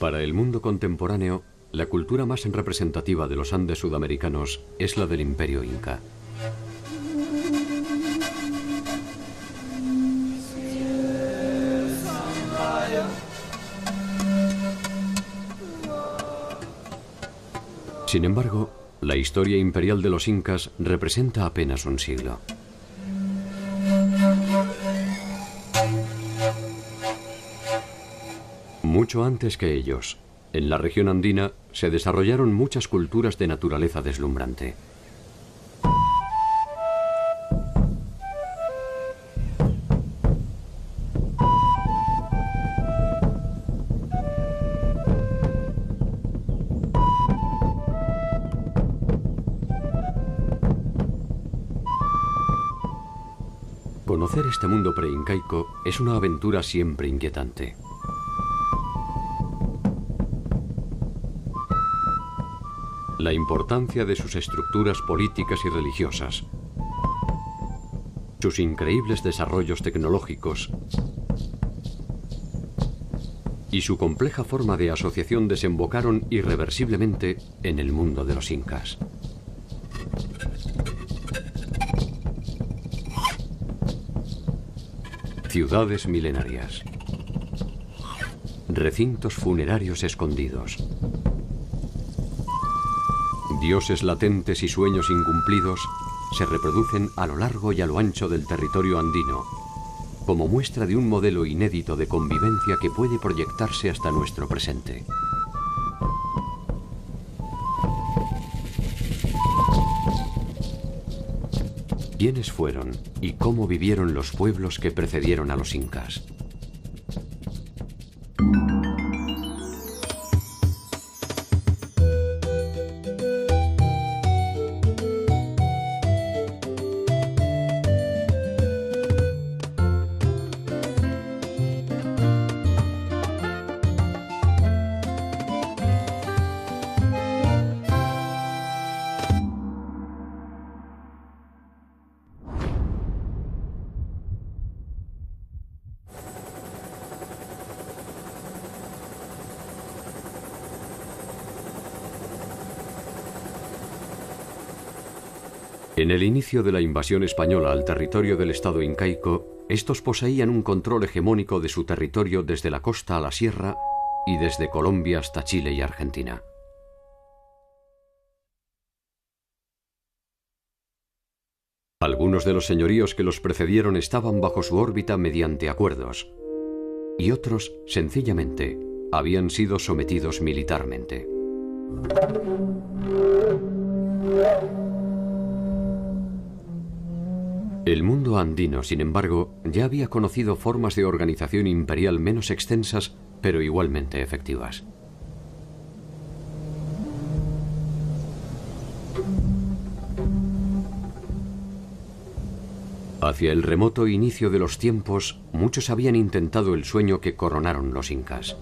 Para el mundo contemporáneo, la cultura más representativa de los Andes sudamericanos es la del Imperio Inca. Sin embargo, la historia imperial de los incas representa apenas un siglo. Mucho antes que ellos, en la región andina se desarrollaron muchas culturas de naturaleza deslumbrante. Conocer este mundo preincaico es una aventura siempre inquietante. La importancia de sus estructuras políticas y religiosas, sus increíbles desarrollos tecnológicos y su compleja forma de asociación desembocaron irreversiblemente en el mundo de los incas. Ciudades milenarias, recintos funerarios escondidos, dioses latentes y sueños incumplidos se reproducen a lo largo y a lo ancho del territorio andino, como muestra de un modelo inédito de convivencia que puede proyectarse hasta nuestro presente. ¿Quiénes fueron y cómo vivieron los pueblos que precedieron a los incas? En el inicio de la invasión española al territorio del estado incaico, estos poseían un control hegemónico de su territorio desde la costa a la sierra y desde Colombia hasta Chile y Argentina. Algunos de los señoríos que los precedieron estaban bajo su órbita mediante acuerdos, y otros, sencillamente, habían sido sometidos militarmente. El mundo andino, sin embargo, ya había conocido formas de organización imperial menos extensas, pero igualmente efectivas. Hacia el remoto inicio de los tiempos, muchos habían intentado el sueño que coronaron los incas.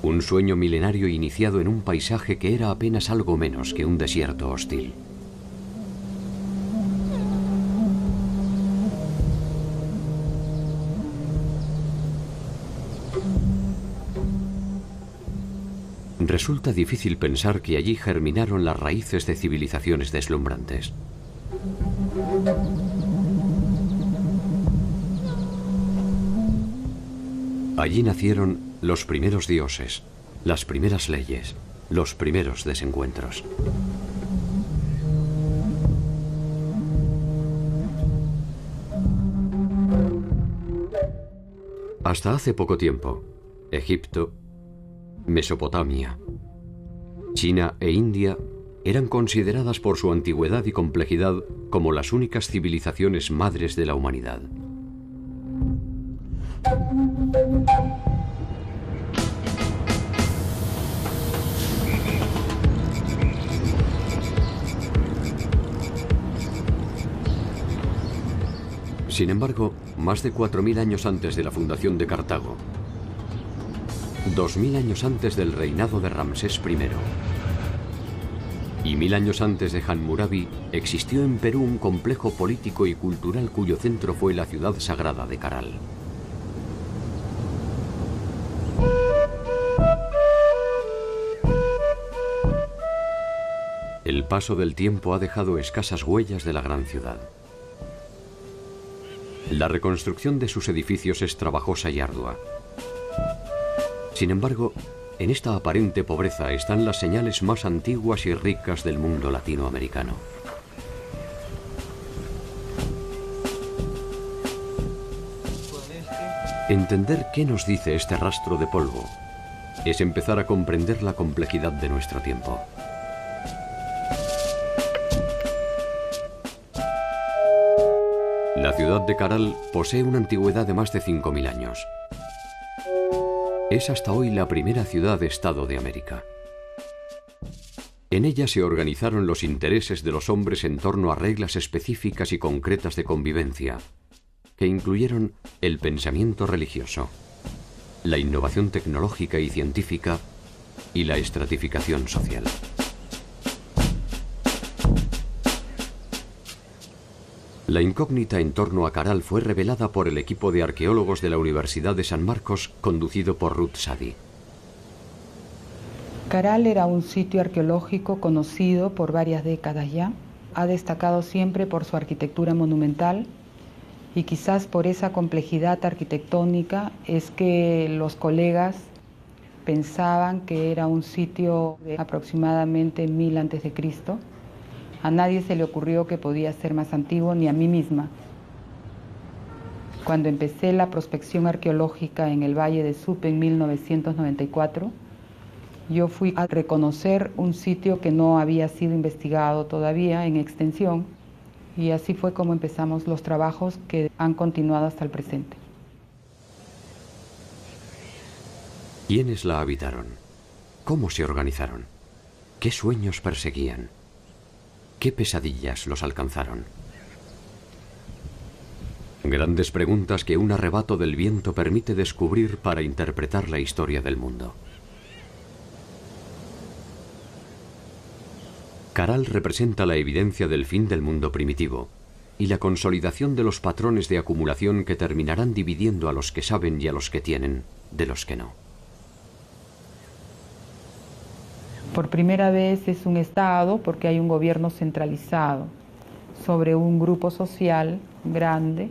Un sueño milenario iniciado en un paisaje que era apenas algo menos que un desierto hostil. Resulta difícil pensar que allí germinaron las raíces de civilizaciones deslumbrantes. Allí nacieron los primeros dioses, las primeras leyes, los primeros desencuentros. Hasta hace poco tiempo, Egipto, Mesopotamia, China e India eran consideradas por su antigüedad y complejidad como las únicas civilizaciones madres de la humanidad. Sin embargo, más de 4000 años antes de la fundación de Cartago, 2000 años antes del reinado de Ramsés I y 1000 años antes de Hammurabi, existió en Perú un complejo político y cultural cuyo centro fue la ciudad sagrada de Caral. El paso del tiempo ha dejado escasas huellas de la gran ciudad. La reconstrucción de sus edificios es trabajosa y ardua. Sin embargo, en esta aparente pobreza están las señales más antiguas y ricas del mundo latinoamericano. Entender qué nos dice este rastro de polvo es empezar a comprender la complejidad de nuestro tiempo. La ciudad de Caral posee una antigüedad de más de 5000 años. Es hasta hoy la primera ciudad-estado de América. En ella se organizaron los intereses de los hombres en torno a reglas específicas y concretas de convivencia, que incluyeron el pensamiento religioso, la innovación tecnológica y científica y la estratificación social. La incógnita en torno a Caral fue revelada por el equipo de arqueólogos de la Universidad de San Marcos, conducido por Ruth Sadi. Caral era un sitio arqueológico conocido por varias décadas ya. Ha destacado siempre por su arquitectura monumental y quizás por esa complejidad arquitectónica es que los colegas pensaban que era un sitio de aproximadamente 1000 a.C. A nadie se le ocurrió que podía ser más antiguo, ni a mí misma. Cuando empecé la prospección arqueológica en el Valle de Supe en 1994, yo fui a reconocer un sitio que no había sido investigado todavía en extensión, y así fue como empezamos los trabajos que han continuado hasta el presente. ¿Quiénes la habitaron? ¿Cómo se organizaron? ¿Qué sueños perseguían? ¿Qué pesadillas los alcanzaron? Grandes preguntas que un arrebato del viento permite descubrir para interpretar la historia del mundo. Caral representa la evidencia del fin del mundo primitivo y la consolidación de los patrones de acumulación que terminarán dividiendo a los que saben y a los que tienen de los que no. Por primera vez es un Estado porque hay un gobierno centralizado sobre un grupo social grande.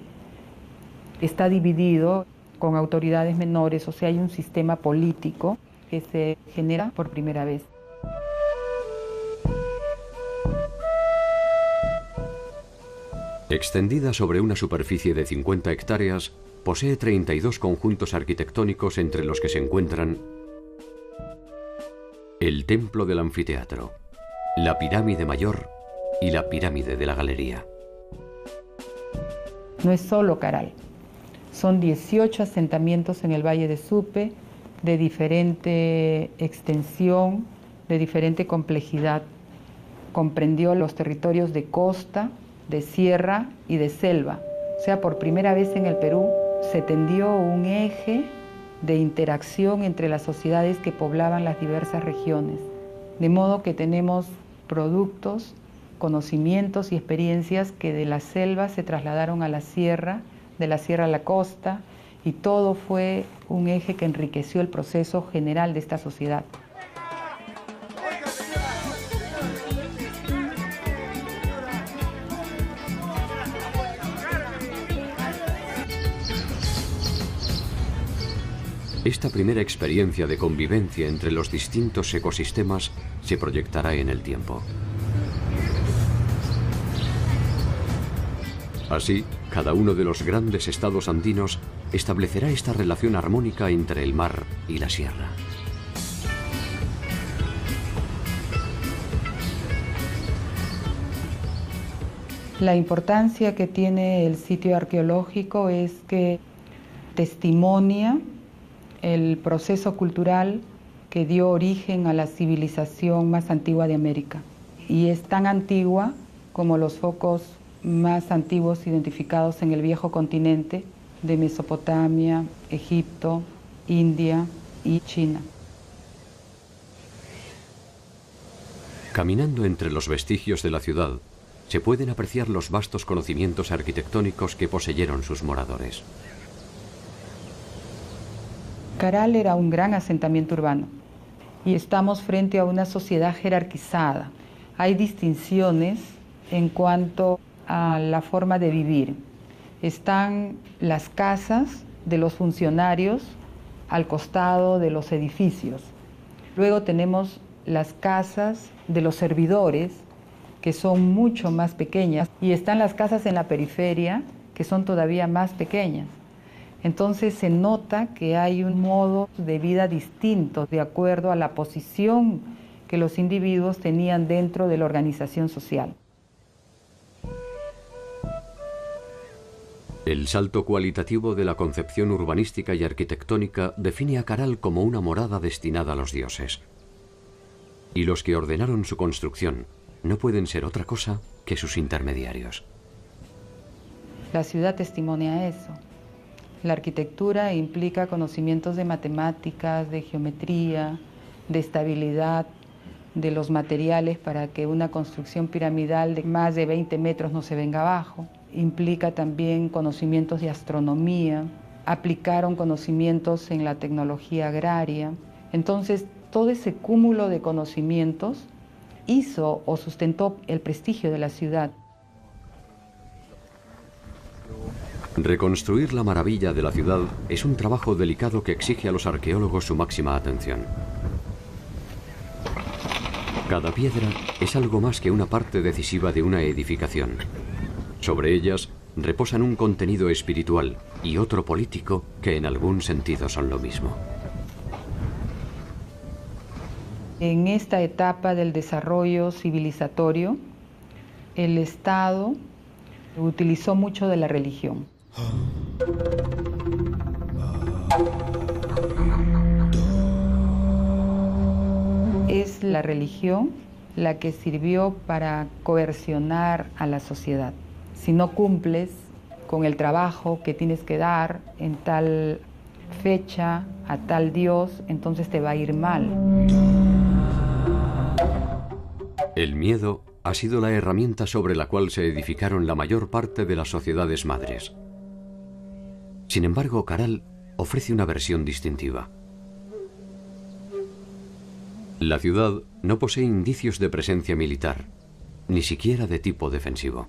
Está dividido con autoridades menores, o sea, hay un sistema político que se genera por primera vez. Extendida sobre una superficie de 50 hectáreas, posee 32 conjuntos arquitectónicos entre los que se encuentran el Templo del Anfiteatro, la Pirámide Mayor y la Pirámide de la Galería. No es solo Caral, son 18 asentamientos en el Valle de Supe, de diferente extensión, de diferente complejidad. Comprendió los territorios de costa, de sierra y de selva. O sea, por primera vez en el Perú se tendió un eje de interacción entre las sociedades que poblaban las diversas regiones. De modo que tenemos productos, conocimientos y experiencias que de la selva se trasladaron a la sierra, de la sierra a la costa, y todo fue un eje que enriqueció el proceso general de esta sociedad. Esta primera experiencia de convivencia entre los distintos ecosistemas se proyectará en el tiempo. Así, cada uno de los grandes estados andinos establecerá esta relación armónica entre el mar y la sierra. La importancia que tiene el sitio arqueológico es que testimonia el proceso cultural que dio origen a la civilización más antigua de América. Y es tan antigua como los focos más antiguos identificados en el viejo continente de Mesopotamia, Egipto, India, y China. Caminando entre los vestigios de la ciudad, se pueden apreciar los vastos conocimientos arquitectónicos que poseyeron sus moradores. Caral era un gran asentamiento urbano y estamos frente a una sociedad jerarquizada. Hay distinciones en cuanto a la forma de vivir. Están las casas de los funcionarios al costado de los edificios. Luego tenemos las casas de los servidores, que son mucho más pequeñas, y están las casas en la periferia, que son todavía más pequeñas. Entonces se nota que hay un modo de vida distinto de acuerdo a la posición que los individuos tenían dentro de la organización social. El salto cualitativo de la concepción urbanística y arquitectónica define a Caral como una morada destinada a los dioses. Y los que ordenaron su construcción no pueden ser otra cosa que sus intermediarios. La ciudad testimonia eso. La arquitectura implica conocimientos de matemáticas, de geometría, de estabilidad, de los materiales para que una construcción piramidal de más de 20 metros no se venga abajo. Implica también conocimientos de astronomía, aplicaron conocimientos en la tecnología agraria. Entonces, todo ese cúmulo de conocimientos hizo o sustentó el prestigio de la ciudad. Reconstruir la maravilla de la ciudad es un trabajo delicado que exige a los arqueólogos su máxima atención. Cada piedra es algo más que una parte decisiva de una edificación. Sobre ellas reposan un contenido espiritual y otro político que en algún sentido son lo mismo. En esta etapa del desarrollo civilizatorio, el Estado utilizó mucho de la religión. Es la religión la que sirvió para coercionar a la sociedad. Si no cumples con el trabajo que tienes que dar en tal fecha a tal dios, entonces te va a ir mal. El miedo ha sido la herramienta sobre la cual se edificaron la mayor parte de las sociedades madres. Sin embargo, Caral ofrece una versión distintiva. La ciudad no posee indicios de presencia militar, ni siquiera de tipo defensivo.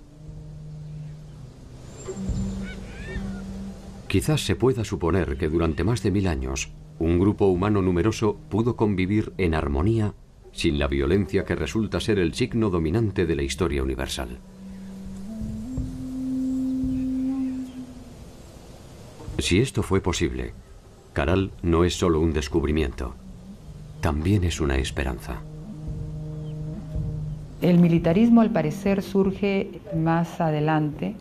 Quizás se pueda suponer que durante más de 1000 años, un grupo humano numeroso pudo convivir en armonía sin la violencia que resulta ser el signo dominante de la historia universal. Si esto fue posible, Caral no es solo un descubrimiento, también es una esperanza. El militarismo, al parecer, surge más adelante.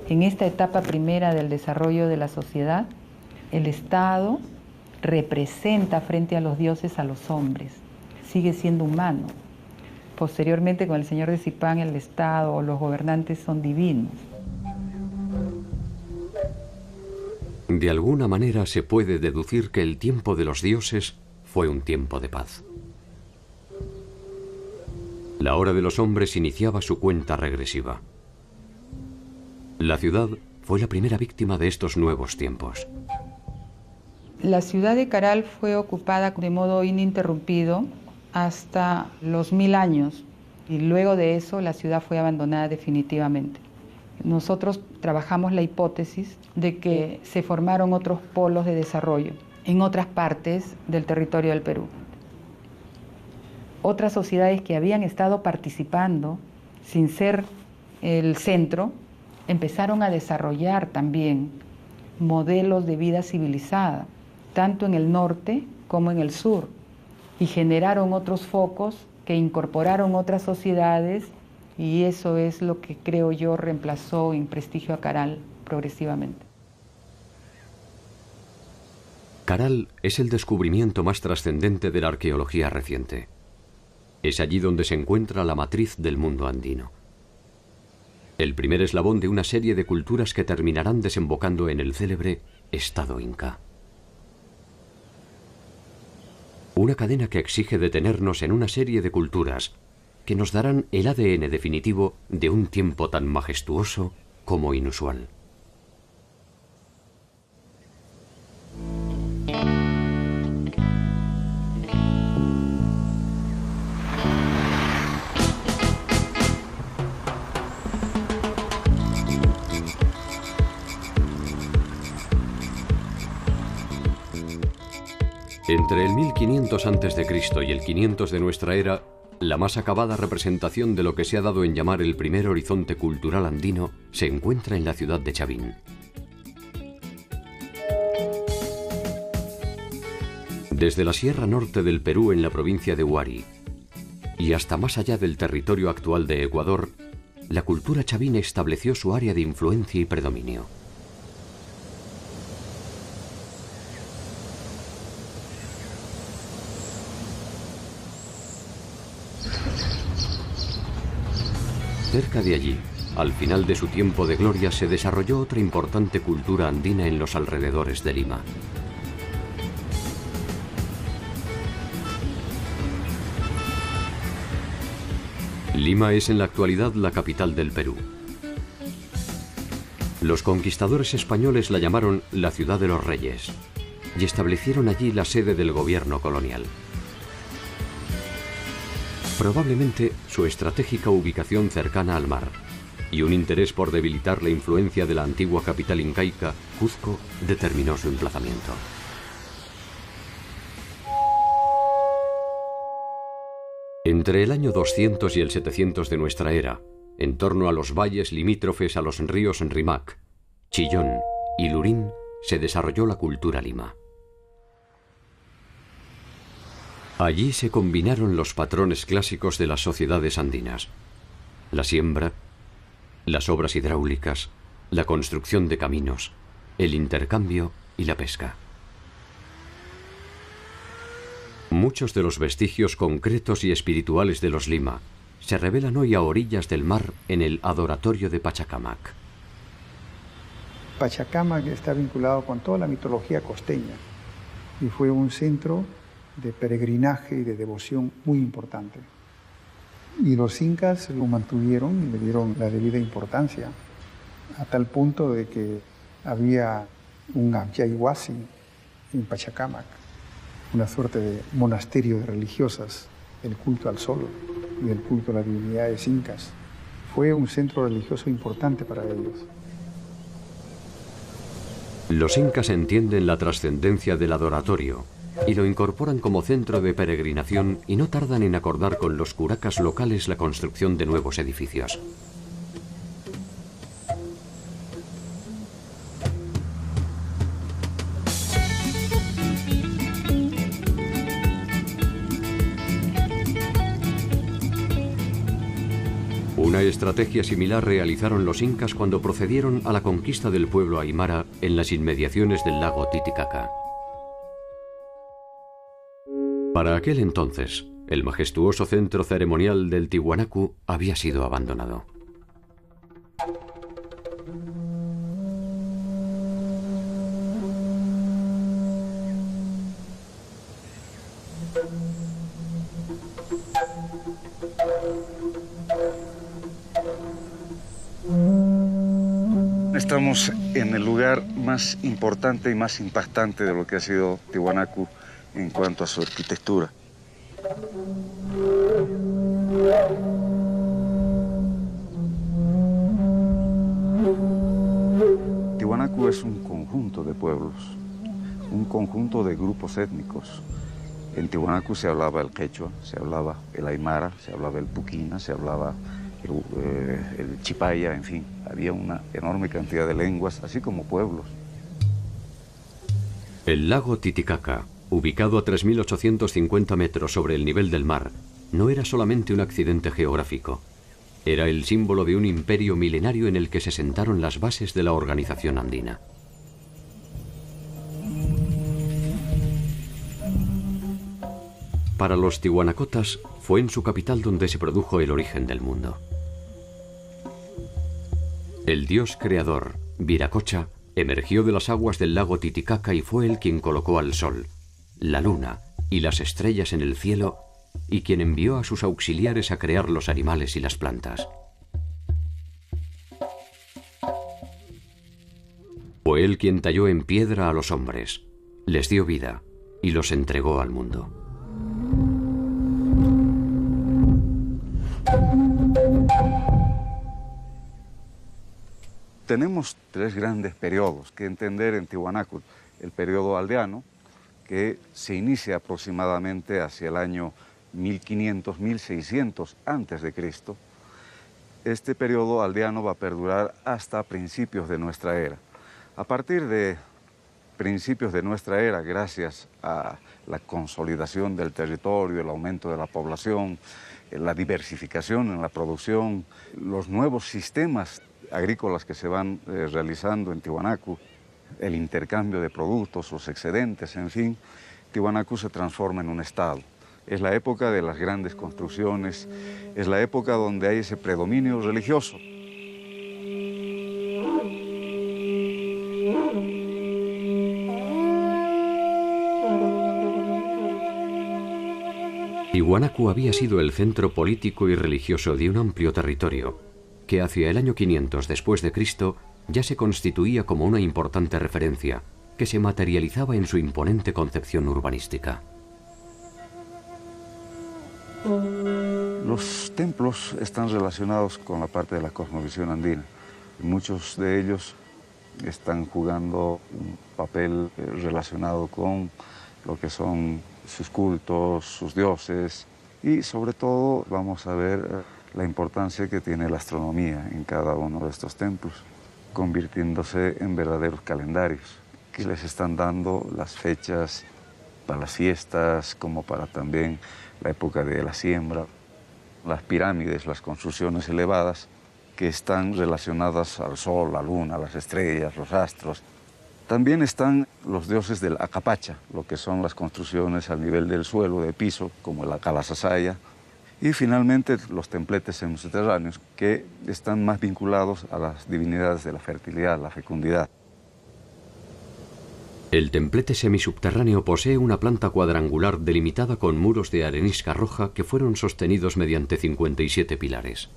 En esta etapa primera del desarrollo de la sociedad, el Estado representa frente a los dioses a los hombres, sigue siendo humano. Posteriormente, con el señor de Zipán, el Estado o los gobernantes son divinos. De alguna manera se puede deducir que el tiempo de los dioses fue un tiempo de paz. La hora de los hombres iniciaba su cuenta regresiva. La ciudad fue la primera víctima de estos nuevos tiempos. La ciudad de Caral fue ocupada de modo ininterrumpido hasta los 1000 años y luego de eso la ciudad fue abandonada definitivamente. Nosotros trabajamos la hipótesis de que se formaron otros polos de desarrollo en otras partes del territorio del Perú. Otras sociedades que habían estado participando sin ser el centro empezaron a desarrollar también modelos de vida civilizada, tanto en el norte como en el sur, y generaron otros focos que incorporaron otras sociedades, y eso es lo que creo yo reemplazó en prestigio a Caral progresivamente. Caral es el descubrimiento más trascendente de la arqueología reciente. Es allí donde se encuentra la matriz del mundo andino. El primer eslabón de una serie de culturas que terminarán desembocando en el célebre Estado Inca. Una cadena que exige detenernos en una serie de culturas que nos darán el ADN definitivo de un tiempo tan majestuoso como inusual. Entre el 1500 a.C. y el 500 de nuestra era, la más acabada representación de lo que se ha dado en llamar el primer horizonte cultural andino se encuentra en la ciudad de Chavín. Desde la sierra norte del Perú en la provincia de Huari y hasta más allá del territorio actual de Ecuador, la cultura chavín estableció su área de influencia y predominio. Cerca de allí, al final de su tiempo de gloria, se desarrolló otra importante cultura andina en los alrededores de Lima. Lima es en la actualidad la capital del Perú. Los conquistadores españoles la llamaron la Ciudad de los Reyes y establecieron allí la sede del gobierno colonial. Probablemente su estratégica ubicación cercana al mar y un interés por debilitar la influencia de la antigua capital incaica, Cuzco, determinó su emplazamiento. Entre el año 200 y el 700 de nuestra era, en torno a los valles limítrofes a los ríos Rímac, Chillón y Lurín, se desarrolló la cultura lima. Allí se combinaron los patrones clásicos de las sociedades andinas: la siembra, las obras hidráulicas, la construcción de caminos, el intercambio y la pesca. Muchos de los vestigios concretos y espirituales de los Lima se revelan hoy a orillas del mar en el adoratorio de Pachacamac. Pachacamac está vinculado con toda la mitología costeña y fue un centro de peregrinaje y de devoción muy importante. Y los incas lo mantuvieron y le dieron la debida importancia, a tal punto de que había un Abyaywasi en Pachacamac, una suerte de monasterio de religiosas del culto al sol y del culto a las divinidades incas. Fue un centro religioso importante para ellos. Los incas entienden la trascendencia del adoratorio y lo incorporan como centro de peregrinación y no tardan en acordar con los curacas locales la construcción de nuevos edificios. Una estrategia similar realizaron los incas cuando procedieron a la conquista del pueblo aymara en las inmediaciones del lago Titicaca. Para aquel entonces, el majestuoso centro ceremonial del Tiwanaku había sido abandonado. Estamos en el lugar más importante y más impactante de lo que ha sido Tiwanaku en cuanto a su arquitectura. Tiwanaku es un conjunto de pueblos, un conjunto de grupos étnicos. En Tiwanaku se hablaba el quechua, se hablaba el aymara, se hablaba el puquina, se hablaba el chipaya, en fin, había una enorme cantidad de lenguas, así como pueblos. El lago Titicaca, ubicado a 3.850 metros sobre el nivel del mar, no era solamente un accidente geográfico. Era el símbolo de un imperio milenario en el que se sentaron las bases de la organización andina. Para los tiwanacotas fue en su capital donde se produjo el origen del mundo. El dios creador, Viracocha, emergió de las aguas del lago Titicaca y fue él quien colocó al sol, la luna y las estrellas en el cielo, y quien envió a sus auxiliares a crear los animales y las plantas. Fue él quien talló en piedra a los hombres, les dio vida y los entregó al mundo. Tenemos tres grandes periodos que entender en Tiwanaku. El periodo aldeano, que se inicia aproximadamente hacia el año 1500-1600 antes de Cristo. Este periodo aldeano va a perdurar hasta principios de nuestra era. A partir de principios de nuestra era, gracias a la consolidación del territorio, el aumento de la población, la diversificación en la producción, los nuevos sistemas agrícolas que se van realizando en Tiwanaku, el intercambio de productos, los excedentes, en fin, Tiwanaku se transforma en un estado. Es la época de las grandes construcciones, es la época donde hay ese predominio religioso. Tiwanaku había sido el centro político y religioso de un amplio territorio, que hacia el año 500 después de Cristo ya se constituía como una importante referencia, que se materializaba en su imponente concepción urbanística. Los templos están relacionados con la parte de la cosmovisión andina. Muchos de ellos están jugando un papel relacionado con lo que son sus cultos, sus dioses, y sobre todo vamos a ver la importancia que tiene la astronomía en cada uno de estos templos, convirtiéndose en verdaderos calendarios que les están dando las fechas para las fiestas, como para también la época de la siembra. Las pirámides, las construcciones elevadas que están relacionadas al sol, la luna, las estrellas, los astros. También están los dioses del Acapacha, lo que son las construcciones al nivel del suelo, de piso, como el Akalasasaya. Y finalmente los templetes subterráneos, que están más vinculados a las divinidades de la fertilidad, la fecundidad. El templete semisubterráneo posee una planta cuadrangular delimitada con muros de arenisca roja que fueron sostenidos mediante 57 pilares.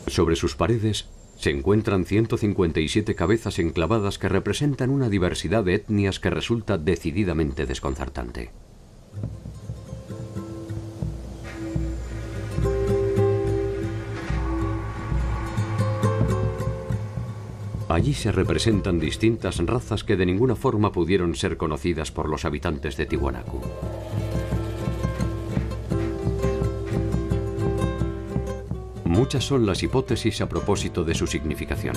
Sobre sus paredes se encuentran 157 cabezas enclavadas que representan una diversidad de etnias que resulta decididamente desconcertante. Allí se representan distintas razas que de ninguna forma pudieron ser conocidas por los habitantes de Tiwanaku. Muchas son las hipótesis a propósito de su significación.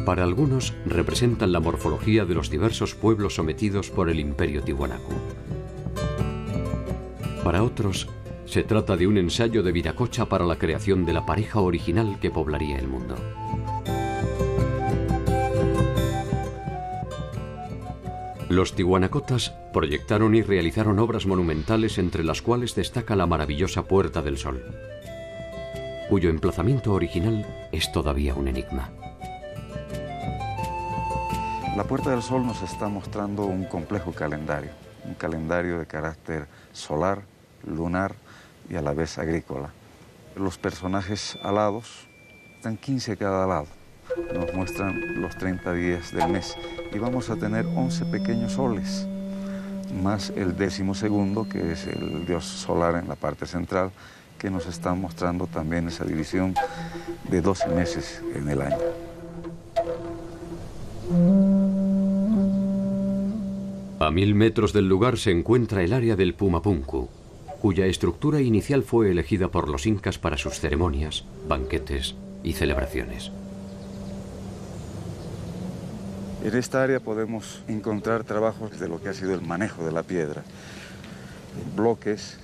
Para algunos representan la morfología de los diversos pueblos sometidos por el imperio Tiwanaku. Para otros, se trata de un ensayo de Viracocha para la creación de la pareja original que poblaría el mundo. Los tiwanacotas proyectaron y realizaron obras monumentales, entre las cuales destaca la maravillosa Puerta del Sol, cuyo emplazamiento original es todavía un enigma. La Puerta del Sol nos está mostrando un complejo calendario, un calendario de carácter solar, lunar y a la vez agrícola. Los personajes alados están 15 a cada lado. Nos muestran los 30 días del mes y vamos a tener 11 pequeños soles, más el 12º, que es el dios solar en la parte central, que nos está mostrando también esa división de 12 meses en el año. A 1000 metros del lugar se encuentra el área del Pumapunku, cuya estructura inicial fue elegida por los incas para sus ceremonias, banquetes y celebraciones. En esta área podemos encontrar trabajos de lo que ha sido el manejo de la piedra. Bloques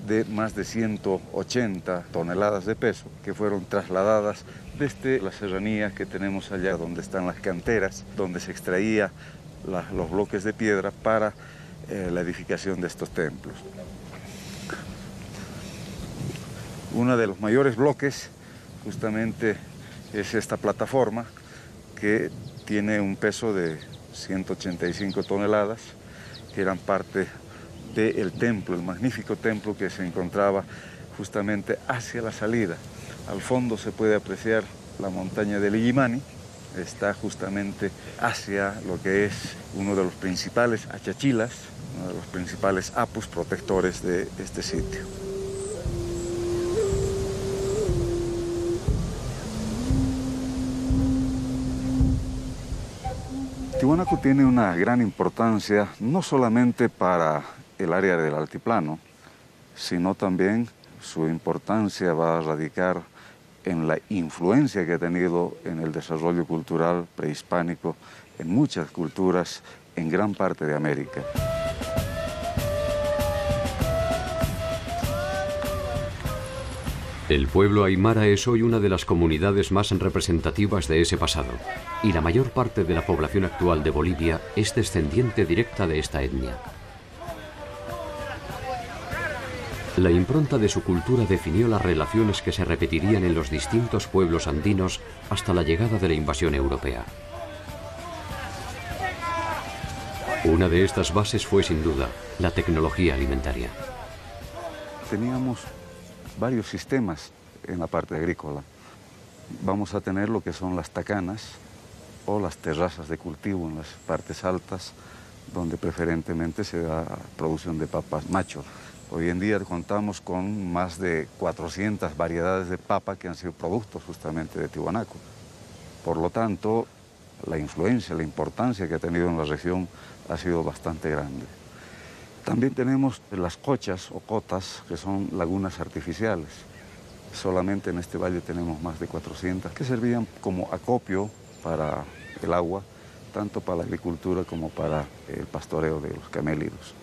de más de 180 toneladas de peso que fueron trasladadas desde las serranías que tenemos allá, donde están las canteras, donde se extraía los bloques de piedra para la edificación de estos templos. Uno de los mayores bloques justamente es esta plataforma que tiene un peso de 185 toneladas, que eran parte del templo, el magnífico templo que se encontraba justamente hacia la salida. Al fondo se puede apreciar la montaña del Illimani, está justamente hacia lo que es uno de los principales achachilas, uno de los principales apus protectores de este sitio. Tiwanaku tiene una gran importancia no solamente para el área del altiplano, sino también su importancia va a radicar en la influencia que ha tenido en el desarrollo cultural prehispánico en muchas culturas en gran parte de América. El pueblo aymara es hoy una de las comunidades más representativas de ese pasado, y la mayor parte de la población actual de Bolivia es descendiente directa de esta etnia. La impronta de su cultura definió las relaciones que se repetirían en los distintos pueblos andinos hasta la llegada de la invasión europea. Una de estas bases fue, sin duda, la tecnología alimentaria. Teníamos varios sistemas en la parte agrícola. Vamos a tener lo que son las tacanas o las terrazas de cultivo en las partes altas, donde preferentemente se da producción de papas macho. Hoy en día contamos con más de 400 variedades de papa que han sido productos justamente de Tiwanaku. Por lo tanto, la influencia, la importancia que ha tenido en la región ha sido bastante grande. También tenemos las cochas o cotas, que son lagunas artificiales. Solamente en este valle tenemos más de 400, que servían como acopio para el agua, tanto para la agricultura como para el pastoreo de los camélidos.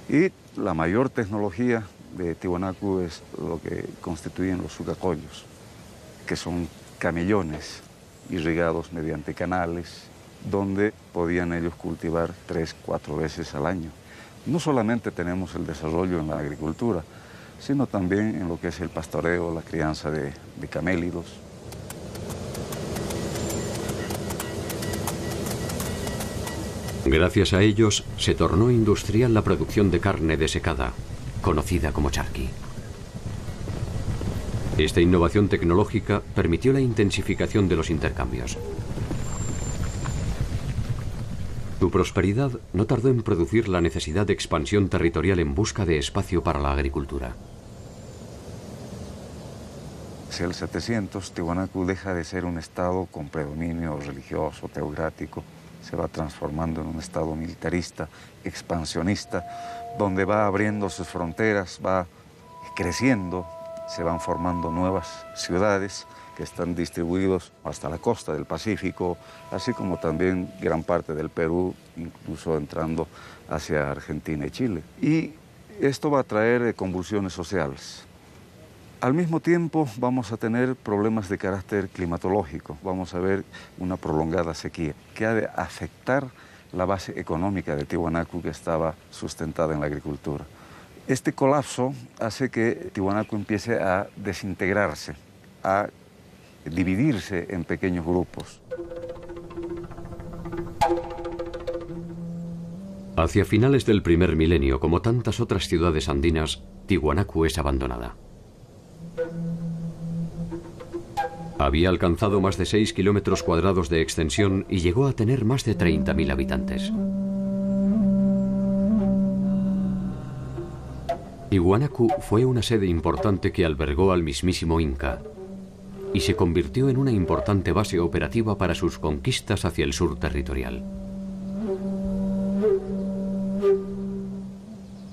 Y la mayor tecnología de Tiwanaku es lo que constituyen los sucacollos, que son camellones irrigados mediante canales, donde podían ellos cultivar 3-4 veces al año. No solamente tenemos el desarrollo en la agricultura, sino también en lo que es el pastoreo, la crianza de camélidos. Gracias a ellos se tornó industrial la producción de carne desecada, conocida como charqui. Esta innovación tecnológica permitió la intensificación de los intercambios. Su prosperidad no tardó en producir la necesidad de expansión territorial en busca de espacio para la agricultura. Hacia el 700, Tiwanaku deja de ser un estado con predominio religioso, teocrático, se va transformando en un estado militarista, expansionista, donde va abriendo sus fronteras, va creciendo, se van formando nuevas ciudades que están distribuidos hasta la costa del Pacífico, así como también gran parte del Perú, incluso entrando hacia Argentina y Chile. Y esto va a traer convulsiones sociales. Al mismo tiempo vamos a tener problemas de carácter climatológico, vamos a ver una prolongada sequía que ha de afectar la base económica de Tiwanaku, que estaba sustentada en la agricultura. Este colapso hace que Tiwanaku empiece a desintegrarse, a dividirse en pequeños grupos. Hacia finales del primer milenio, como tantas otras ciudades andinas, Tiwanaku es abandonada. Había alcanzado más de 6 kilómetros cuadrados de extensión y llegó a tener más de 30.000 habitantes. Tiwanaku fue una sede importante que albergó al mismísimo Inca y se convirtió en una importante base operativa para sus conquistas hacia el sur territorial.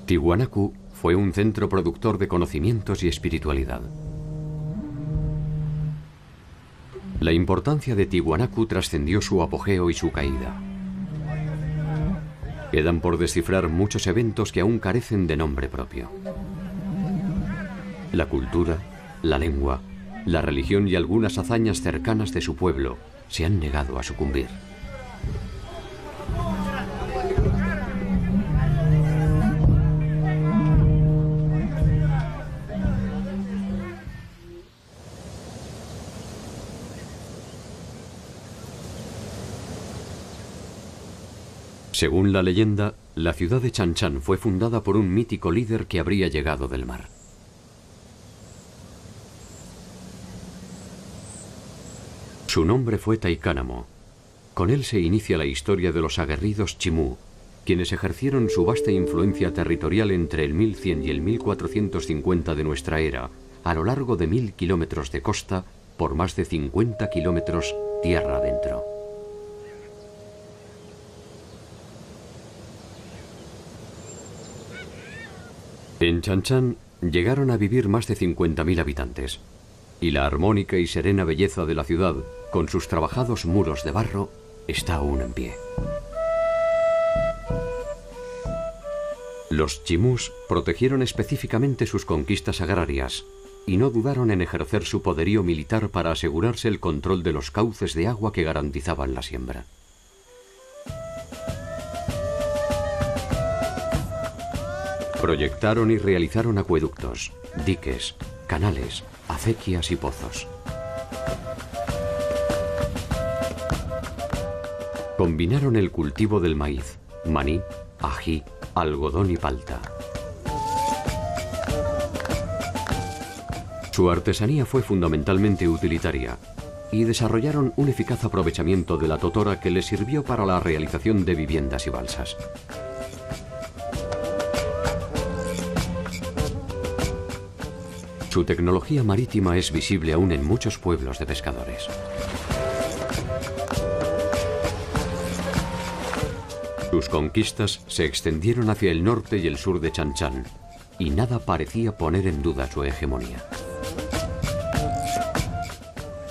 Tiwanaku fue un centro productor de conocimientos y espiritualidad. La importancia de Tiwanaku trascendió su apogeo y su caída. Quedan por descifrar muchos eventos que aún carecen de nombre propio. La cultura, la lengua, la religión y algunas hazañas cercanas de su pueblo se han negado a sucumbir. Según la leyenda, la ciudad de Chan Chan fue fundada por un mítico líder que habría llegado del mar. Su nombre fue Taikánamo. Con él se inicia la historia de los aguerridos Chimú, quienes ejercieron su vasta influencia territorial entre el 1100 y el 1450 de nuestra era, a lo largo de 1000 kilómetros de costa por más de 50 kilómetros tierra adentro. En Chan Chan llegaron a vivir más de 50.000 habitantes, y la armónica y serena belleza de la ciudad, con sus trabajados muros de barro, está aún en pie. Los chimús protegieron específicamente sus conquistas agrarias y no dudaron en ejercer su poderío militar para asegurarse el control de los cauces de agua que garantizaban la siembra. Proyectaron y realizaron acueductos, diques, canales, acequias y pozos. Combinaron el cultivo del maíz, maní, ají, algodón y palta. Su artesanía fue fundamentalmente utilitaria y desarrollaron un eficaz aprovechamiento de la totora que les sirvió para la realización de viviendas y balsas. Su tecnología marítima es visible aún en muchos pueblos de pescadores. Sus conquistas se extendieron hacia el norte y el sur de Chan Chan, y nada parecía poner en duda su hegemonía.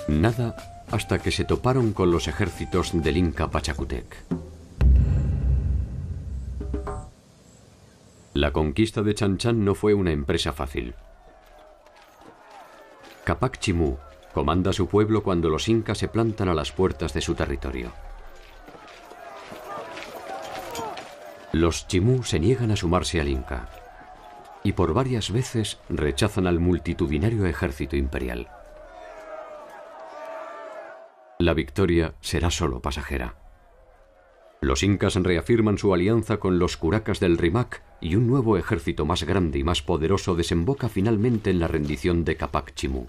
Nada hasta que se toparon con los ejércitos del Inca Pachacútec. La conquista de Chan Chan no fue una empresa fácil. Capac Chimú comanda su pueblo cuando los incas se plantan a las puertas de su territorio. Los Chimú se niegan a sumarse al Inca y por varias veces rechazan al multitudinario ejército imperial. La victoria será solo pasajera. Los incas reafirman su alianza con los curacas del Rimac y un nuevo ejército más grande y más poderoso desemboca finalmente en la rendición de Capac Chimú.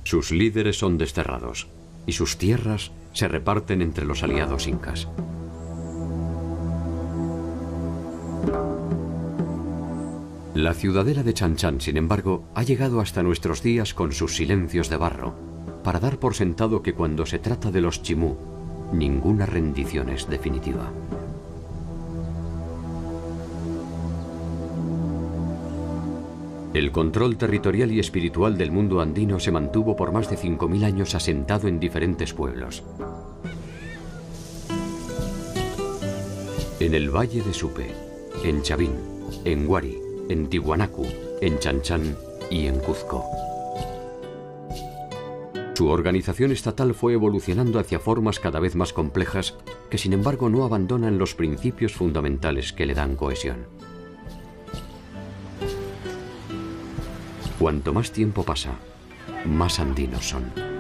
Sus líderes son desterrados y sus tierras se reparten entre los aliados incas. La ciudadela de Chan Chan, sin embargo, ha llegado hasta nuestros días con sus silencios de barro, para dar por sentado que cuando se trata de los Chimú, ninguna rendición es definitiva. El control territorial y espiritual del mundo andino se mantuvo por más de 5.000 años asentado en diferentes pueblos. En el Valle de Supe, en Chavín, en Huari, en Tiwanaku, en Chan Chan y en Cuzco. Su organización estatal fue evolucionando hacia formas cada vez más complejas que sin embargo no abandonan los principios fundamentales que le dan cohesión. Cuanto más tiempo pasa, más andinos son.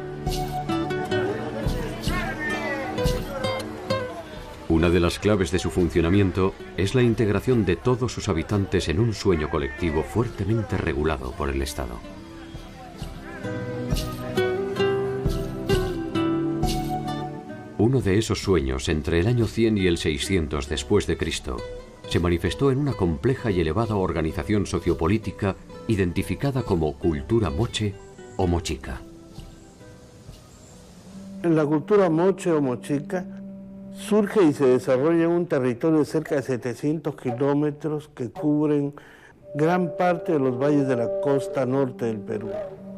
Una de las claves de su funcionamiento es la integración de todos sus habitantes en un sueño colectivo fuertemente regulado por el Estado. Uno de esos sueños, entre el año 100 y el 600 después de Cristo, se manifestó en una compleja y elevada organización sociopolítica identificada como cultura moche o mochica. La cultura moche o mochica surge y se desarrolla en un territorio de cerca de 700 kilómetros que cubren gran parte de los valles de la costa norte del Perú.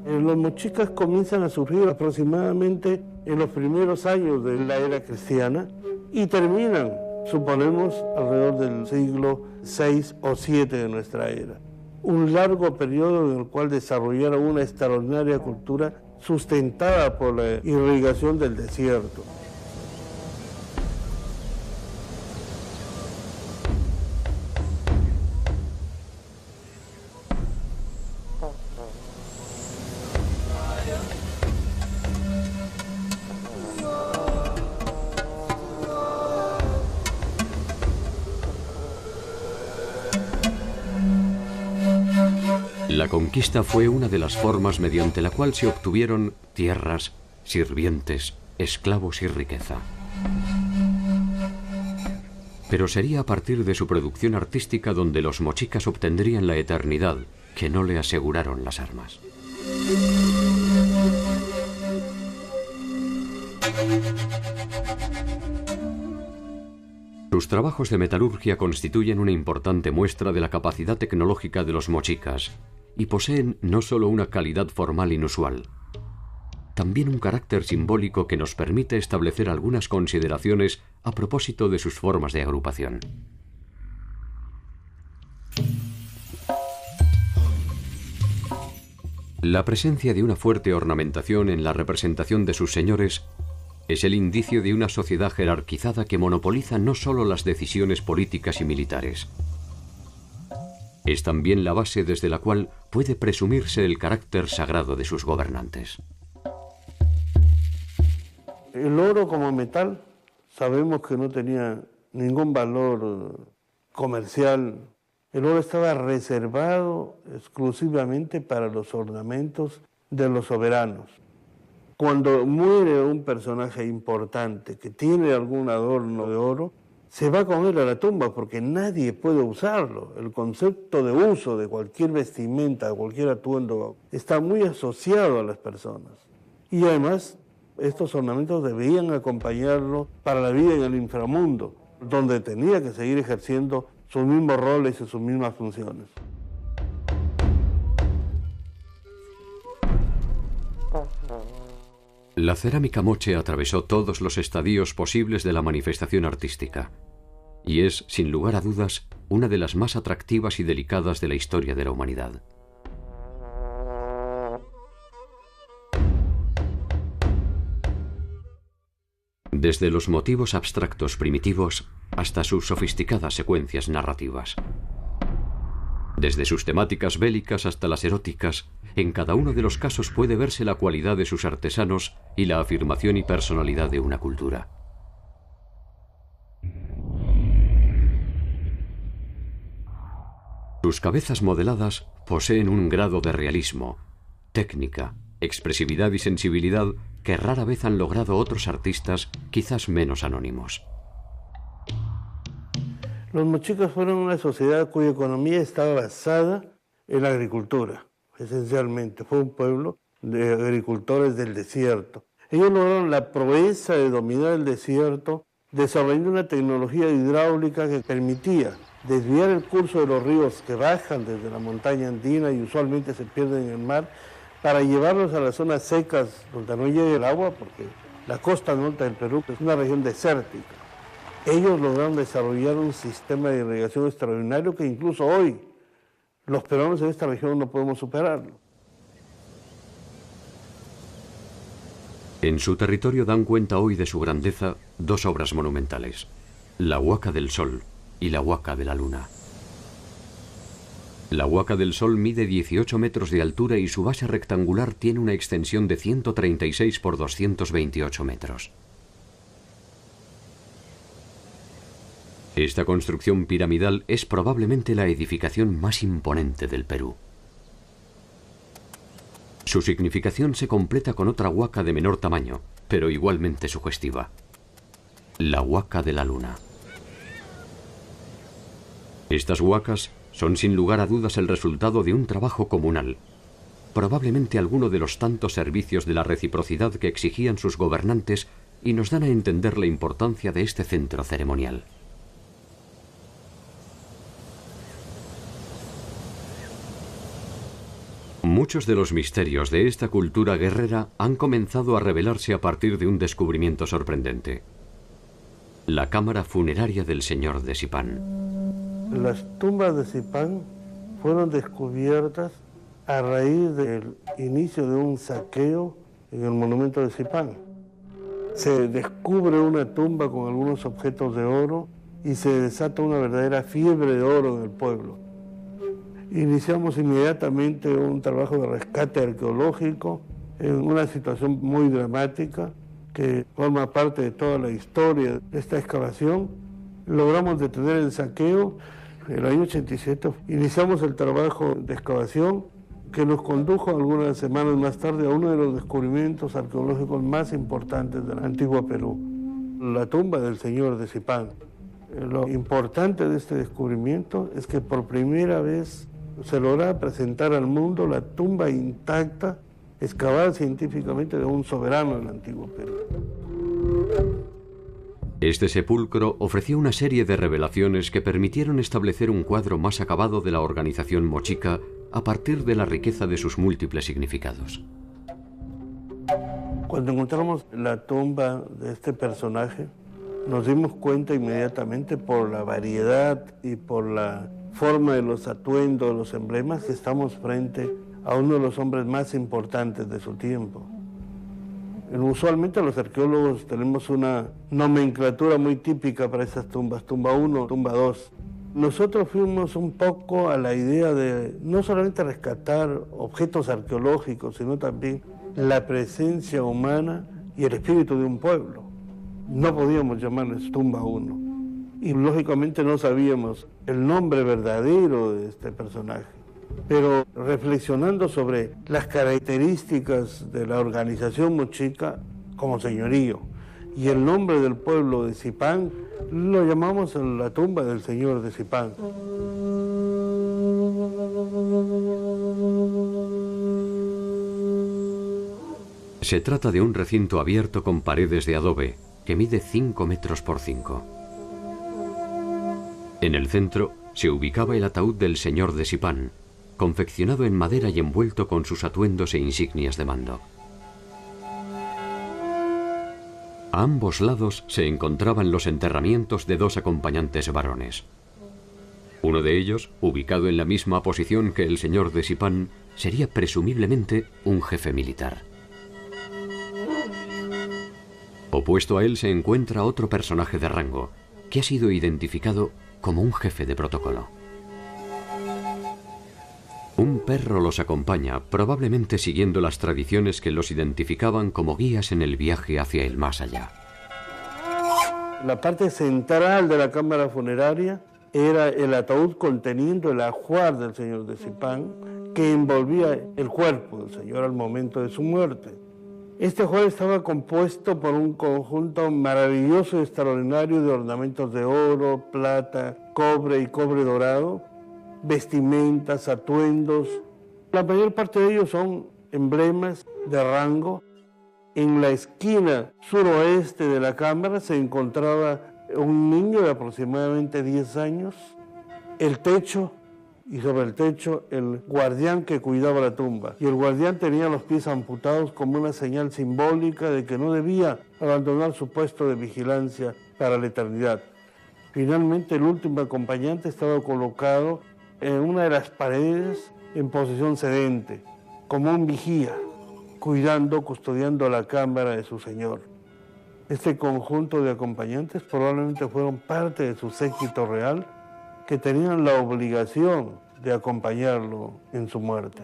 Los mochicas comienzan a surgir aproximadamente en los primeros años de la era cristiana y terminan, suponemos, alrededor del siglo VI o VII de nuestra era. Un largo periodo en el cual desarrollaron una extraordinaria cultura sustentada por la irrigación del desierto. La conquista fue una de las formas mediante la cual se obtuvieron tierras, sirvientes, esclavos y riqueza. Pero sería a partir de su producción artística donde los mochicas obtendrían la eternidad, que no le aseguraron las armas. Sus trabajos de metalurgia constituyen una importante muestra de la capacidad tecnológica de los mochicas y poseen no solo una calidad formal inusual, también un carácter simbólico que nos permite establecer algunas consideraciones a propósito de sus formas de agrupación. La presencia de una fuerte ornamentación en la representación de sus señores es el indicio de una sociedad jerarquizada que monopoliza no solo las decisiones políticas y militares. Es también la base desde la cual puede presumirse el carácter sagrado de sus gobernantes. El oro como metal sabemos que no tenía ningún valor comercial. El oro estaba reservado exclusivamente para los ornamentos de los soberanos. Cuando muere un personaje importante que tiene algún adorno de oro, se va con él a la tumba porque nadie puede usarlo. El concepto de uso de cualquier vestimenta, de cualquier atuendo, está muy asociado a las personas. Y además, estos ornamentos debían acompañarlo para la vida en el inframundo, donde tenía que seguir ejerciendo sus mismos roles y sus mismas funciones. La cerámica moche atravesó todos los estadios posibles de la manifestación artística y es, sin lugar a dudas, una de las más atractivas y delicadas de la historia de la humanidad. Desde los motivos abstractos primitivos hasta sus sofisticadas secuencias narrativas. Desde sus temáticas bélicas hasta las eróticas, en cada uno de los casos puede verse la cualidad de sus artesanos y la afirmación y personalidad de una cultura. Sus cabezas modeladas poseen un grado de realismo, técnica, expresividad y sensibilidad que rara vez han logrado otros artistas quizás menos anónimos. Los mochicas fueron una sociedad cuya economía estaba basada en la agricultura, esencialmente. Fue un pueblo de agricultores del desierto. Ellos lograron la proeza de dominar el desierto, desarrollando una tecnología hidráulica que permitía desviar el curso de los ríos que bajan desde la montaña andina y usualmente se pierden en el mar, para llevarlos a las zonas secas donde no llega el agua, porque la costa norte del Perú es una región desértica. Ellos lograron desarrollar un sistema de irrigación extraordinario que incluso hoy los peruanos en esta región no podemos superarlo. En su territorio dan cuenta hoy de su grandeza dos obras monumentales, la Huaca del Sol y la Huaca de la Luna. La Huaca del Sol mide 18 metros de altura y su base rectangular tiene una extensión de 136 por 228 metros. Esta construcción piramidal es probablemente la edificación más imponente del Perú. Su significación se completa con otra huaca de menor tamaño, pero igualmente sugestiva. La Huaca de la Luna. Estas huacas son sin lugar a dudas el resultado de un trabajo comunal, probablemente alguno de los tantos servicios de la reciprocidad que exigían sus gobernantes y nos dan a entender la importancia de este centro ceremonial. Muchos de los misterios de esta cultura guerrera han comenzado a revelarse a partir de un descubrimiento sorprendente: la cámara funeraria del señor de Sipán. Las tumbas de Sipán fueron descubiertas a raíz del inicio de un saqueo en el monumento de Sipán. Se descubre una tumba con algunos objetos de oro y se desata una verdadera fiebre de oro en el pueblo. Iniciamos inmediatamente un trabajo de rescate arqueológico en una situación muy dramática que forma parte de toda la historia de esta excavación. Logramos detener el saqueo. En el año 87 iniciamos el trabajo de excavación que nos condujo algunas semanas más tarde a uno de los descubrimientos arqueológicos más importantes del antiguo Perú, la tumba del señor de Zipán. Lo importante de este descubrimiento es que por primera vez se logra presentar al mundo la tumba intacta, excavada científicamente, de un soberano del antiguo Perú. Este sepulcro ofreció una serie de revelaciones que permitieron establecer un cuadro más acabado de la organización mochica a partir de la riqueza de sus múltiples significados. Cuando encontramos la tumba de este personaje, nos dimos cuenta inmediatamente por la variedad y por la forma de los atuendos, de los emblemas, que estamos frente a uno de los hombres más importantes de su tiempo. Usualmente los arqueólogos tenemos una nomenclatura muy típica para esas tumbas, tumba 1, tumba 2. Nosotros fuimos un poco a la idea de no solamente rescatar objetos arqueológicos, sino también la presencia humana y el espíritu de un pueblo. No podíamos llamarles tumba 1 y lógicamente no sabíamos el nombre verdadero de este personaje. Pero reflexionando sobre las características de la organización mochica como señorío y el nombre del pueblo de Zipán, lo llamamos la tumba del señor de Zipán. Se trata de un recinto abierto con paredes de adobe que mide 5 metros por 5. En el centro se ubicaba el ataúd del señor de Zipán, confeccionado en madera y envuelto con sus atuendos e insignias de mando. A ambos lados se encontraban los enterramientos de 2 acompañantes varones. Uno de ellos, ubicado en la misma posición que el señor de Zipán, sería presumiblemente un jefe militar. Opuesto a él se encuentra otro personaje de rango, que ha sido identificado como un jefe de protocolo. Un perro los acompaña, probablemente siguiendo las tradiciones que los identificaban como guías en el viaje hacia el más allá. La parte central de la cámara funeraria era el ataúd conteniendo el ajuar del señor de Zipán, que envolvía el cuerpo del señor al momento de su muerte. Este ajuar estaba compuesto por un conjunto maravilloso y extraordinario de ornamentos de oro, plata, cobre y cobre dorado, vestimentas, atuendos. La mayor parte de ellos son emblemas de rango. En la esquina suroeste de la cámara se encontraba un niño de aproximadamente 10 años, el techo, y sobre el techo el guardián que cuidaba la tumba. Y el guardián tenía los pies amputados como una señal simbólica de que no debía abandonar su puesto de vigilancia para la eternidad. Finalmente, el último acompañante estaba colocado en una de las paredes en posición sedente, como un vigía, custodiando la cámara de su señor. Este conjunto de acompañantes probablemente fueron parte de su séquito real, que tenían la obligación de acompañarlo en su muerte.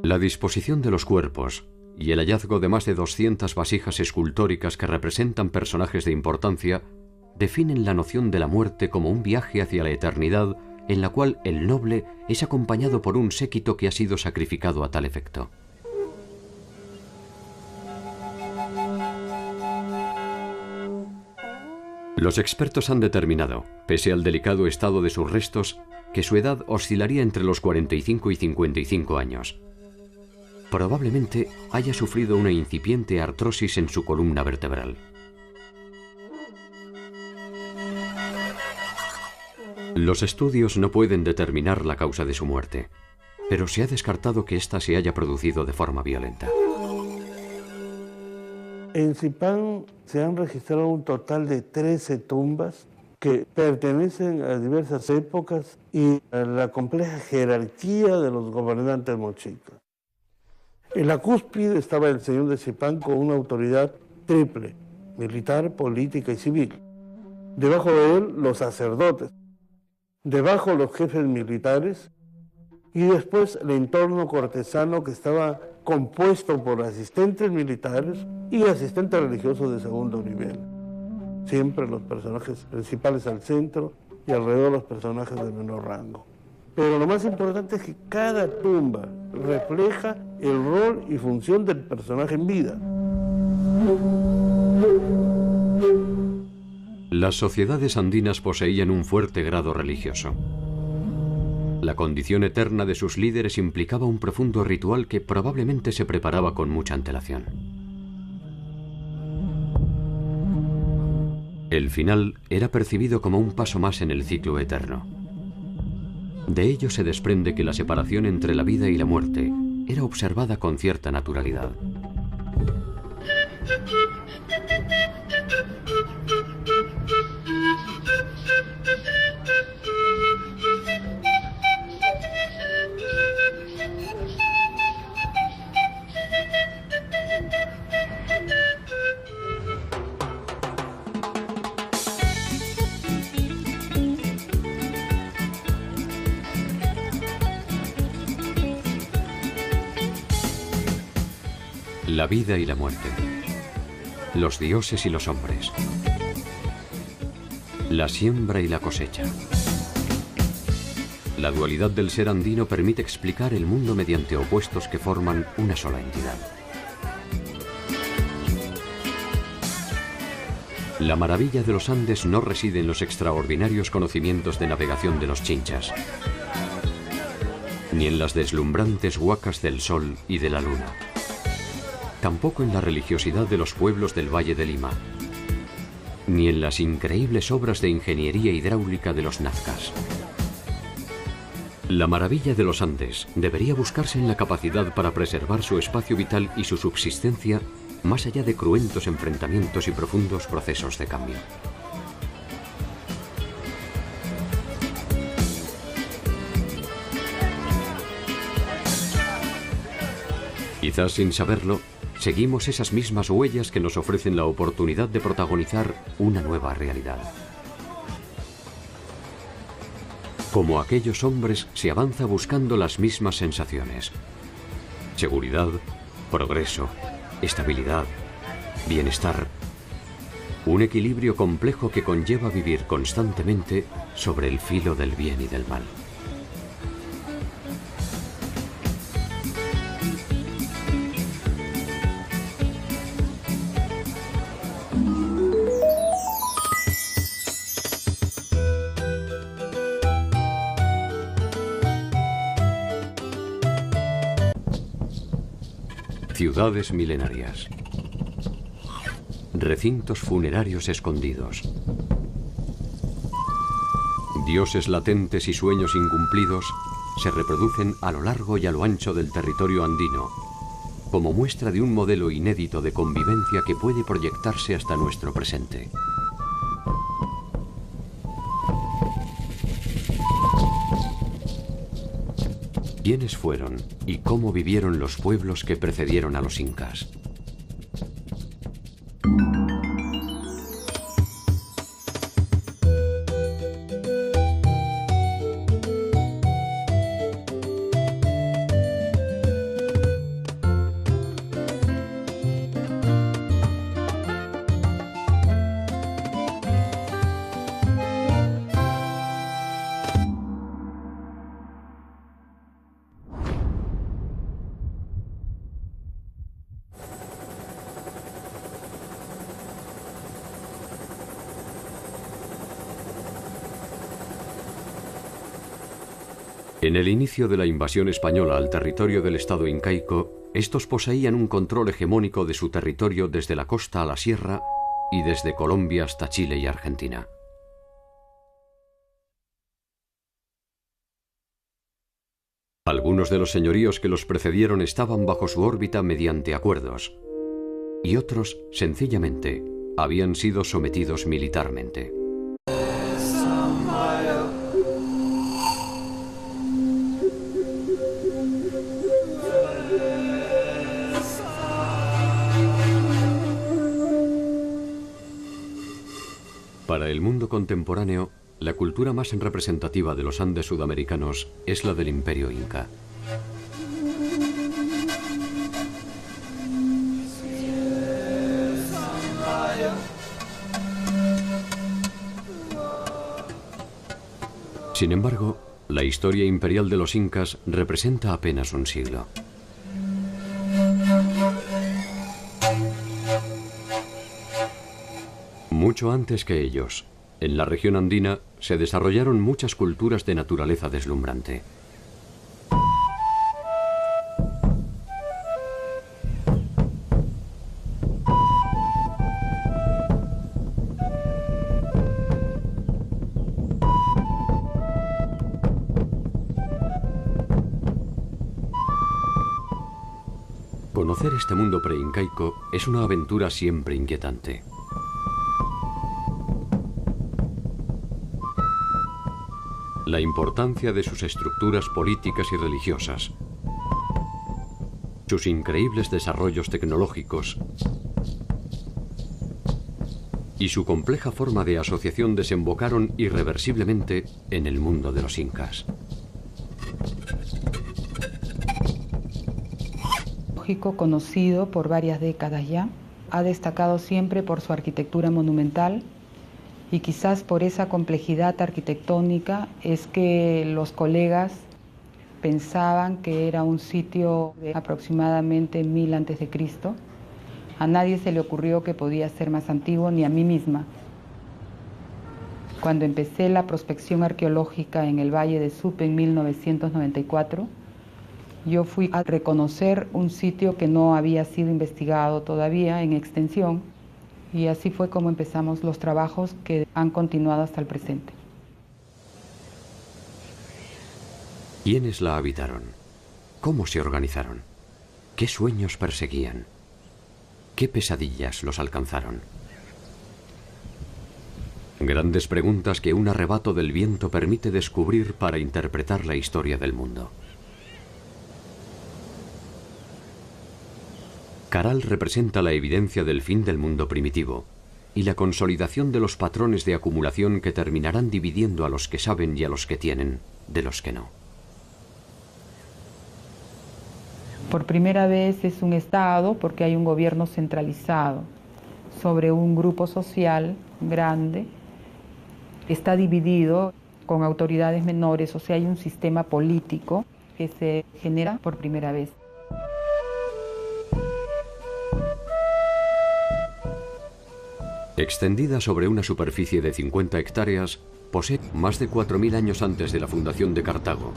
La disposición de los cuerpos y el hallazgo de más de 200 vasijas escultóricas que representan personajes de importancia definen la noción de la muerte como un viaje hacia la eternidad en la cual el noble es acompañado por un séquito que ha sido sacrificado a tal efecto. Los expertos han determinado, pese al delicado estado de sus restos, que su edad oscilaría entre los 45 y 55 años. Probablemente haya sufrido una incipiente artrosis en su columna vertebral. Los estudios no pueden determinar la causa de su muerte, pero se ha descartado que ésta se haya producido de forma violenta. En Zipán se han registrado un total de 13 tumbas que pertenecen a diversas épocas y a la compleja jerarquía de los gobernantes mochicas. En la cúspide estaba el señor de Zipán con una autoridad triple, militar, política y civil. Debajo de él, los sacerdotes. debajo los jefes militares y después el entorno cortesano que estaba compuesto por asistentes militares y asistentes religiosos de segundo nivel. Siempre los personajes principales al centro y alrededor los personajes de menor rango. Pero lo más importante es que cada tumba refleja el rol y función del personaje en vida. Las sociedades andinas poseían un fuerte grado religioso. La condición eterna de sus líderes implicaba un profundo ritual que probablemente se preparaba con mucha antelación. El final era percibido como un paso más en el ciclo eterno. De ello se desprende que la separación entre la vida y la muerte era observada con cierta naturalidad. La vida y la muerte, los dioses y los hombres, la siembra y la cosecha. La dualidad del ser andino permite explicar el mundo mediante opuestos que forman una sola entidad. La maravilla de los Andes no reside en los extraordinarios conocimientos de navegación de los chinchas, ni en las deslumbrantes huacas del sol y de la luna. Tampoco en la religiosidad de los pueblos del Valle de Lima, ni en las increíbles obras de ingeniería hidráulica de los nazcas. La maravilla de los Andes debería buscarse en la capacidad para preservar su espacio vital y su subsistencia más allá de cruentos enfrentamientos y profundos procesos de cambio. Quizás sin saberlo, seguimos esas mismas huellas que nos ofrecen la oportunidad de protagonizar una nueva realidad. Como aquellos hombres, se avanza buscando las mismas sensaciones: seguridad, progreso, estabilidad, bienestar. Un equilibrio complejo que conlleva vivir constantemente sobre el filo del bien y del mal. Ciudades milenarias, recintos funerarios escondidos, dioses latentes y sueños incumplidos se reproducen a lo largo y a lo ancho del territorio andino, como muestra de un modelo inédito de convivencia que puede proyectarse hasta nuestro presente. ¿Quiénes fueron y cómo vivieron los pueblos que precedieron a los incas? En el inicio de la invasión española al territorio del Estado incaico, estos poseían un control hegemónico de su territorio desde la costa a la sierra y desde Colombia hasta Chile y Argentina. Algunos de los señoríos que los precedieron estaban bajo su órbita mediante acuerdos, y otros, sencillamente, habían sido sometidos militarmente. Para el mundo contemporáneo, la cultura más representativa de los Andes sudamericanos es la del Imperio Inca. Sin embargo, la historia imperial de los incas representa apenas un siglo. Mucho antes que ellos, en la región andina se desarrollaron muchas culturas de naturaleza deslumbrante. Conocer este mundo preincaico es una aventura siempre inquietante. La importancia de sus estructuras políticas y religiosas, sus increíbles desarrollos tecnológicos y su compleja forma de asociación desembocaron irreversiblemente en el mundo de los incas. Conocido por varias décadas ya, ha destacado siempre por su arquitectura monumental y quizás por esa complejidad arquitectónica es que los colegas pensaban que era un sitio de aproximadamente 1000 a.C. A nadie se le ocurrió que podía ser más antiguo, ni a mí misma. Cuando empecé la prospección arqueológica en el Valle de Supe en 1994, yo fui a reconocer un sitio que no había sido investigado todavía en extensión, y así fue como empezamos los trabajos que han continuado hasta el presente. ¿Quiénes la habitaron? ¿Cómo se organizaron? ¿Qué sueños perseguían? ¿Qué pesadillas los alcanzaron? Grandes preguntas que un arrebato del viento permite descubrir para interpretar la historia del mundo. Caral representa la evidencia del fin del mundo primitivo y la consolidación de los patrones de acumulación que terminarán dividiendo a los que saben y a los que tienen de los que no. Por primera vez es un Estado porque hay un gobierno centralizado sobre un grupo social grande. Está dividido con autoridades menores, o sea, hay un sistema político que se genera por primera vez. Extendida sobre una superficie de 50 hectáreas, posee más de 4000 años antes de la fundación de Cartago,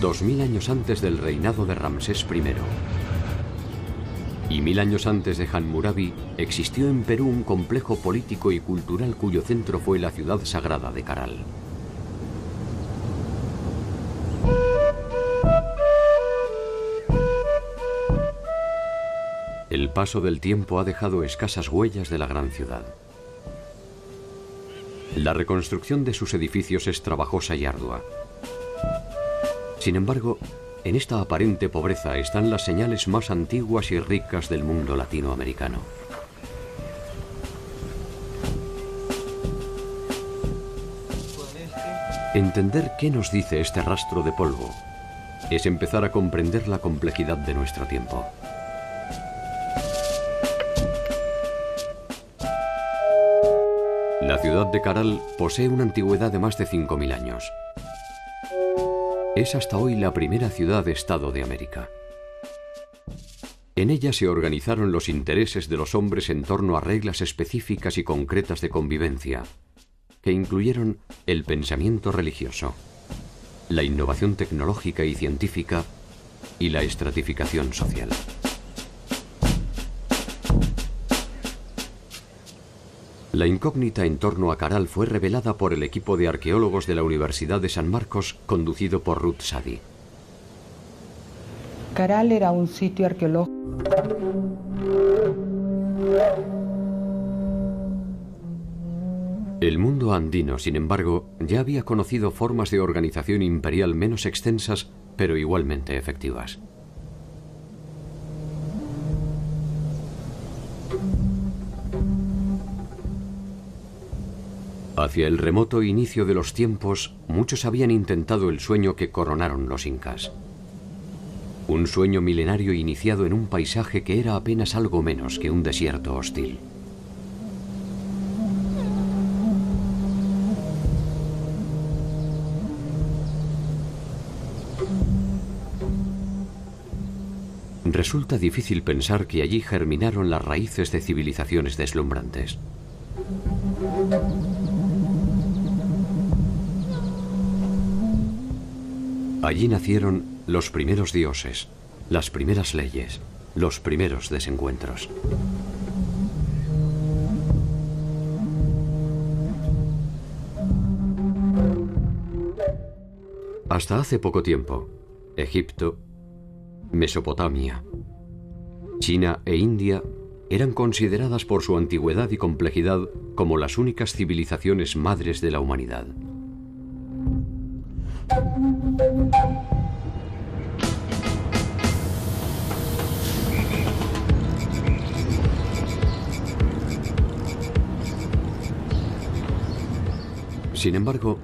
2000 años antes del reinado de Ramsés I, y 1000 años antes de Hammurabi existió en Perú un complejo político y cultural cuyo centro fue la ciudad sagrada de Caral. El paso del tiempo ha dejado escasas huellas de la gran ciudad. La reconstrucción de sus edificios es trabajosa y ardua. Sin embargo, en esta aparente pobreza están las señales más antiguas y ricas del mundo latinoamericano. Entender qué nos dice este rastro de polvo es empezar a comprender la complejidad de nuestro tiempo. La ciudad de Caral posee una antigüedad de más de 5000 años. Es hasta hoy la primera ciudad-estado de América. En ella se organizaron los intereses de los hombres en torno a reglas específicas y concretas de convivencia, que incluyeron el pensamiento religioso, la innovación tecnológica y científica y la estratificación social. La incógnita en torno a Caral fue revelada por el equipo de arqueólogos de la Universidad de San Marcos, conducido por Ruth Sadi. Caral era un sitio arqueológico. El mundo andino, sin embargo, ya había conocido formas de organización imperial menos extensas, pero igualmente efectivas. Hacia el remoto inicio de los tiempos, muchos habían intentado el sueño que coronaron los incas. Un sueño milenario iniciado en un paisaje que era apenas algo menos que un desierto hostil. Resulta difícil pensar que allí germinaron las raíces de civilizaciones deslumbrantes. Allí nacieron los primeros dioses, las primeras leyes, los primeros desencuentros. Hasta hace poco tiempo, Egipto, Mesopotamia, China e India eran consideradas por su antigüedad y complejidad como las únicas civilizaciones madres de la humanidad. Sin embargo,